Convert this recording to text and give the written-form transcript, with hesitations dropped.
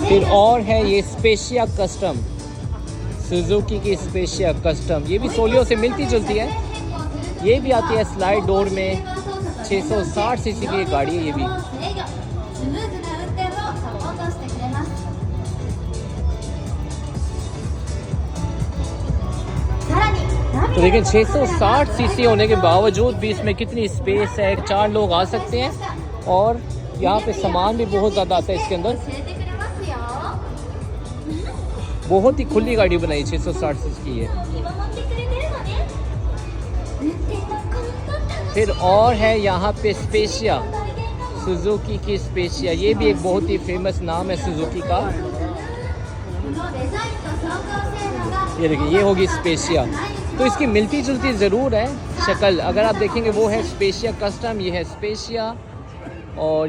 फिर और है ये स्पेशिया कस्टम, सुजुकी की स्पेशिया कस्टम, ये भी सोलियो से मिलती जुलती है। ये भी आती है स्लाइड डोर में, 660 सीसी की गाड़ी है ये भी। तो देखिए 660 सीसी होने के बावजूद भी इसमें कितनी स्पेस है, 4 लोग आ सकते हैं। और यहाँ पे सामान भी बहुत ज़्यादा आता है इसके अंदर। बहुत ही खुली गाड़ी बनाई, 660 सीसी की है। फिर और है यहाँ पे स्पेशिया, सुजुकी की स्पेशिया, ये भी एक बहुत ही फेमस नाम है सुजुकी का। ये देखिए ये होगी स्पेशिया। तो इसकी मिलती जुलती ज़रूर है शक्ल, अगर आप देखेंगे वो है स्पेशिया कस्टम, ये है स्पेशिया। और